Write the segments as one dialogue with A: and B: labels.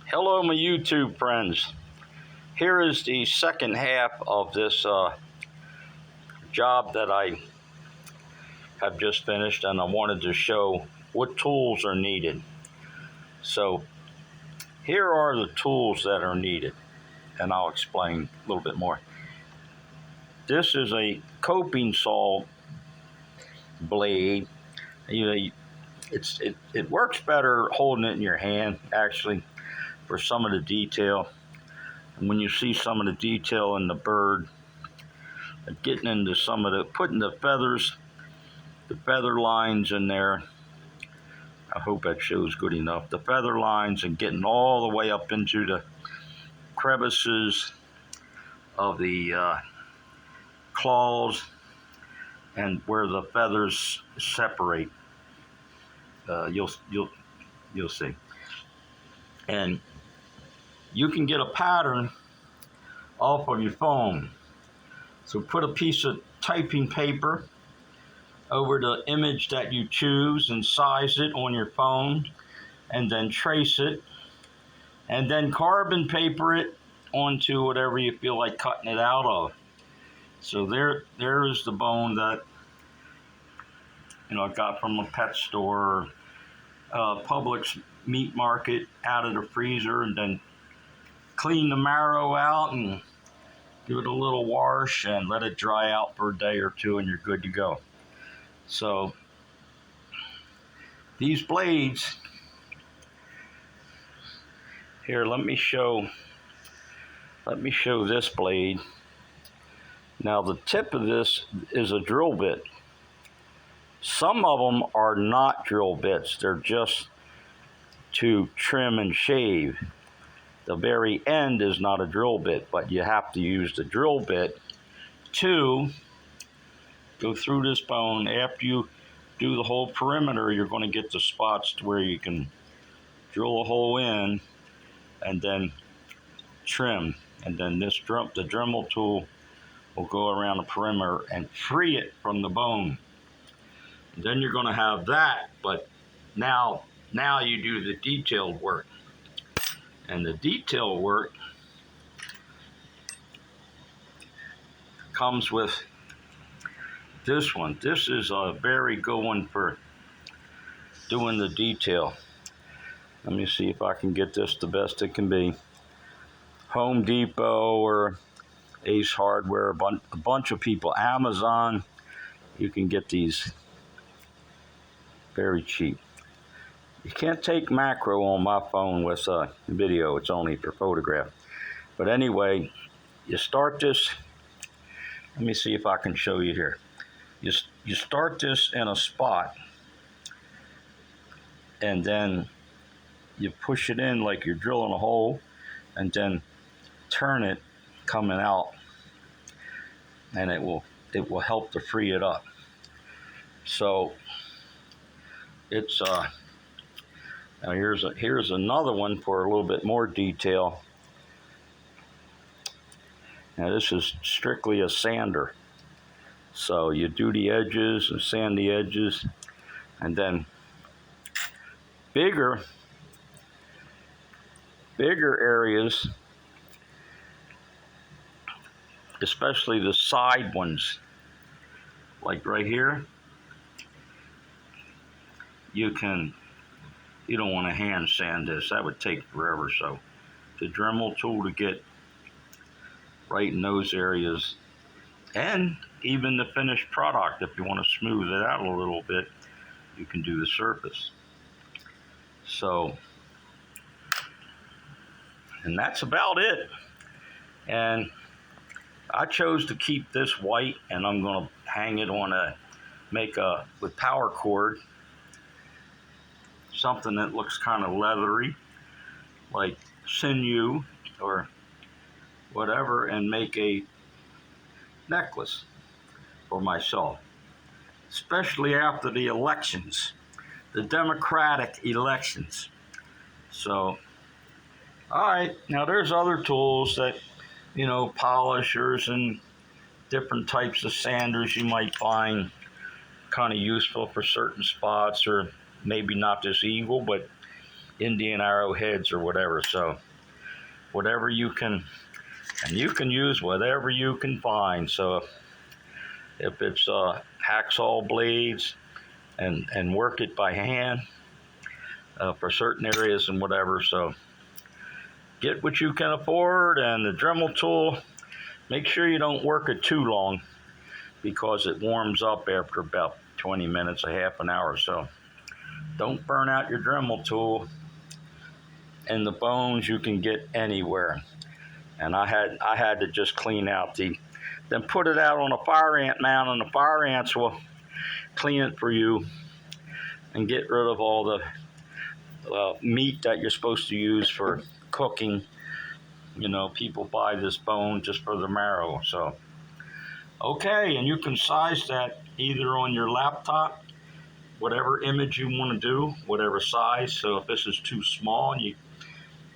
A: Hello, my YouTube friends. Here is the second half of this job that I have just finished, and I wanted to show what tools are needed. So here are the tools that are needed, and I'll explain a little bit more. This is a coping saw blade. It works better holding it in your hand, actually, for some of the detail. And when you see some of the detail in the bird, getting into some of the, putting the feather lines in there. I hope that shows good enough. The feather lines and getting all the way up into the crevices of the claws and where the feathers separate. You'll see. And you can get a pattern off of your phone. So put a piece of typing paper over the image that you choose and size it on your phone, and then trace it, and then carbon paper it onto whatever you feel like cutting it out of. So there is the bone that I got from a pet store, Publix meat market, out of the freezer, and then clean the marrow out and give it a little wash and let it dry out for a day or two, and you're good to go. So these blades here, let me show this blade. Now the tip of this is a drill bit. Some of them are not drill bits, they're just to trim and shave. The very end is not a drill bit, but you have to use the drill bit to go through this bone. After you do the whole perimeter, you're going to get the spots to where you can drill a hole in and then trim. And then the Dremel tool will go around the perimeter and free it from the bone. And then you're going to have that, but now you do the detailed work. And the detail work comes with this one. This is a very good one for doing the detail. Let me see if I can get this the best it can be. Home Depot or Ace Hardware, a bunch of people, Amazon, you can get these very cheap. You can't take macro on my phone with video, it's only for photograph. But anyway, you start this, let me see if I can show you here. You start this in a spot, and then you push it in like you're drilling a hole, and then turn it coming out, and it will help to free it up. So it's now here's another one for a little bit more detail. Now this is strictly a sander. So you do the edges and sand the edges, and then bigger areas, especially the side ones, like right here, you don't want to hand sand this. That would take forever. So the Dremel tool to get right in those areas, and even the finished product, if you want to smooth it out a little bit, you can do the surface. So, and that's about it. And I chose to keep this white, and I'm going to hang it on with power cord, something that looks kind of leathery, like sinew or whatever, and make a necklace for myself, especially after the elections, the Democratic elections. So, all right, now there's other tools that, polishers and different types of sanders you might find kind of useful for certain spots, or maybe not this evil, but Indian arrowheads or whatever. So whatever you can, and you can use whatever you can find. So if it's hacksaw blades, and work it by hand for certain areas and whatever. So get what you can afford, and the Dremel tool, make sure you don't work it too long because it warms up after about 20 minutes, a half an hour. So don't burn out your Dremel tool. And the bones you can get anywhere. And I had to just clean out then put it out on a fire ant mound, and the fire ants will clean it for you and get rid of all the meat that you're supposed to use for cooking. You know, people buy this bone just for the marrow. So, okay, and you can size that either on your laptop, whatever image you want to do, whatever size. So if this is too small, you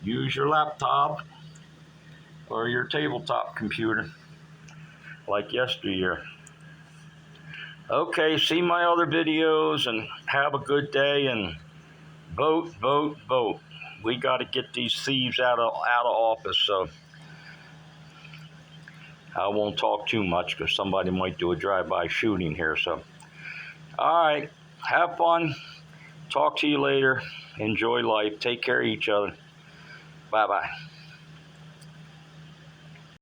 A: use your laptop or your tabletop computer, like yesteryear. Okay, see my other videos and have a good day, and vote, vote, vote. We got to get these thieves out of office. So I won't talk too much because somebody might do a drive-by shooting here. So, all right, have fun. Talk to you later. Enjoy life. Take care of each other. Bye-bye.